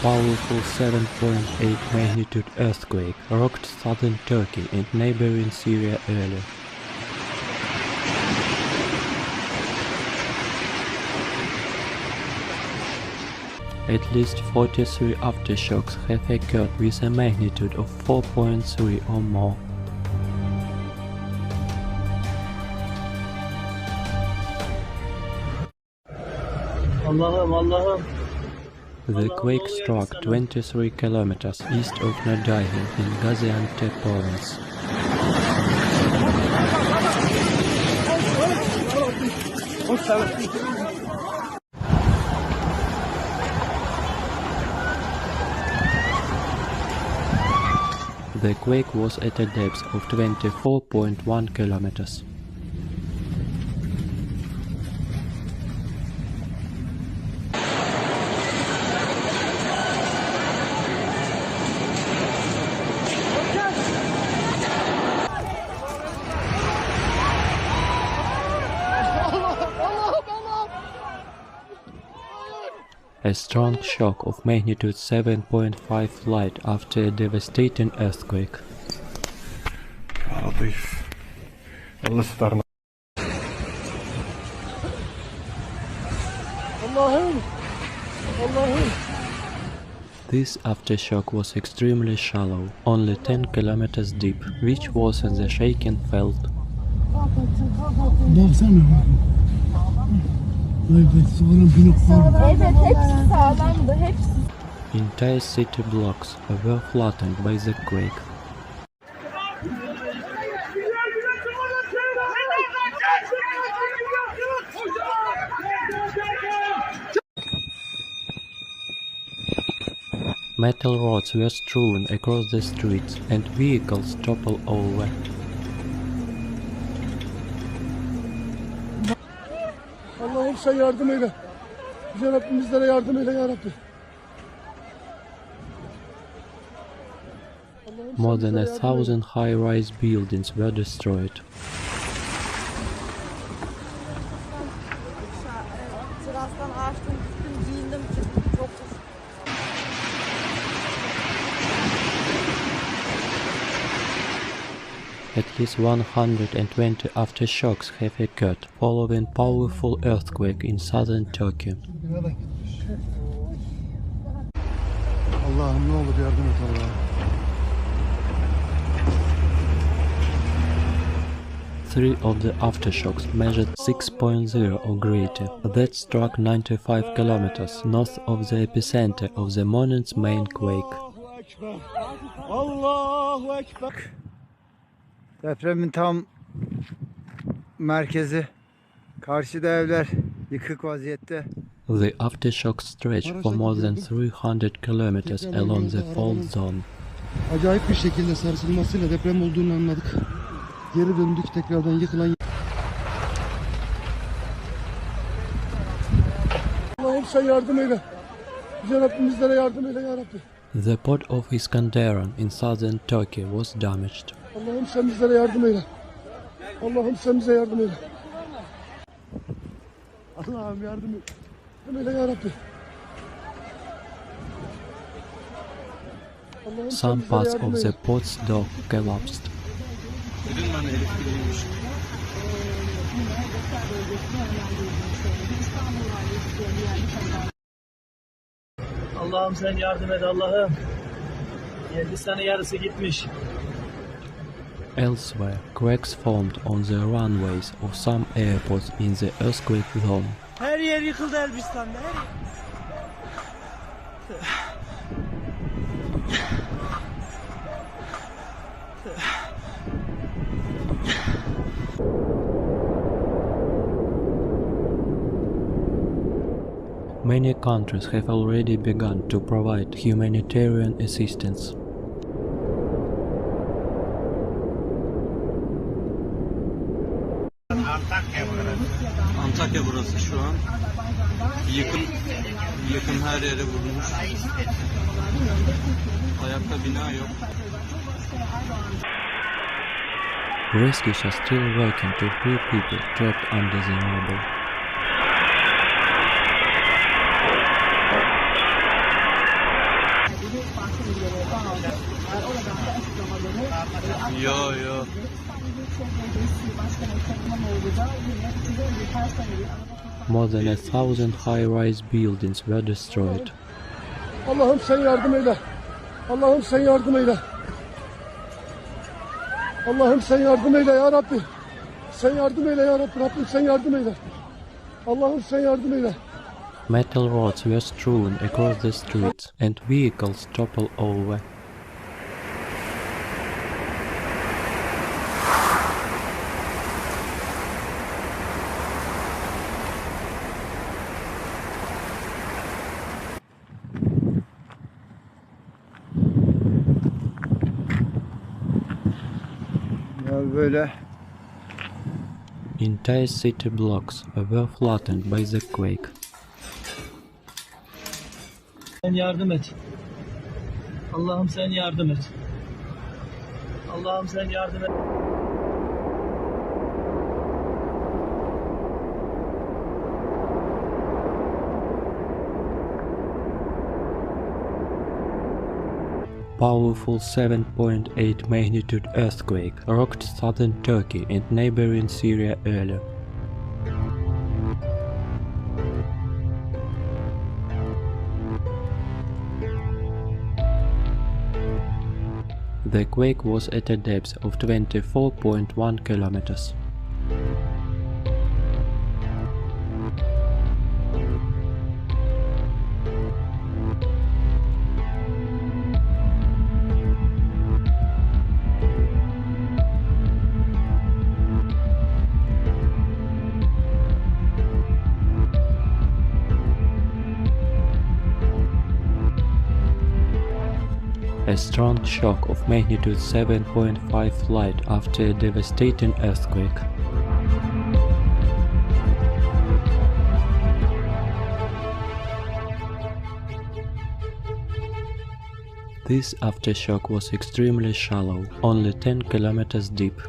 powerful 7.8 magnitude earthquake rocked southern Turkey and neighboring Syria earlier. At least 43 aftershocks have occurred with a magnitude of 4.3 or more. The quake struck 23 kilometers east of Nadahin in Gaziantep province. The quake was at a depth of 24.1 kilometers. A strong shock of magnitude 7.5 flight after a devastating earthquake. This aftershock was extremely shallow, only 10 kilometers deep, which worsened the shaking felt. Entire city blocks were flattened by the quake. Metal rods were strewn across the streets and vehicles toppled over. Allah'ım sen yardım eyle. Yüce Rabbim bizlere yardım eyle ya Rabbi. More than 1,000 high-rise buildings were destroyed. At least 120 aftershocks have occurred following powerful earthquake in southern Turkey. Allah'ım ne olur yardım et Allah'ım. Three of the aftershocks measured 6.0 or greater. That struck 95 kilometers north of the epicenter of the morning's main quake. Allahu Ekber. Depremin tam merkezi. Karşıda evler yıkık vaziyette. The aftershock stretched for more than 300 kilometers along the fault zone. Acayip bir şekilde sarsılmasıyla deprem olduğunu anladık. Geri döndük tekrardan yıkılan. Allah'ım sen yardım eyle. Yüce Rabbim bizlere yardım eyle ya Rabbi. The port of Iskenderun in southern Turkey was damaged. Allah'ım sen bizlere yardım eyle. Allah'ım sen bize yardım eyle. Allah'ım yardım et. Yardım eyle ya Rabbi. Some parts of the port's dock collapsed. Allah'ım sen yardım et Allah'ım. Hindistan'ın yarısı gitmiş. Elsewhere, cracks formed on the runways of some airports in the earthquake zone. Her yer yıkıldı Elbistan'da. Many countries have already begun to provide humanitarian assistance. Antakya burası şu an. Yıkım her yere vurmuş. Ayakta bina yok. Rescues are still working to free people trapped under the rubble. More than 1,000 high-rise buildings were destroyed. Allah'ım sen yardım eyle. Allah'ım sen yardım eyle. Allah'ım sen yardım eyle ya Rabbi. Sen yardım eyle ya Rabbi. Rabbim sen yardım eyle. Allah'ım sen yardım eyle. Metal rods were strewn across the streets and vehicles toppled over. Ya böyle Entire city blocks were flattened by the quake. Sen yardım et. Allah'ım sen yardım et. Allah'ım sen yardım et. Powerful 7.8 magnitude earthquake rocked southern Turkey and neighboring Syria earlier. The quake was at a depth of 24.1 kilometers. A strong shock of magnitude 7.5 flight after a devastating earthquake. This aftershock was extremely shallow, only 10 kilometers deep.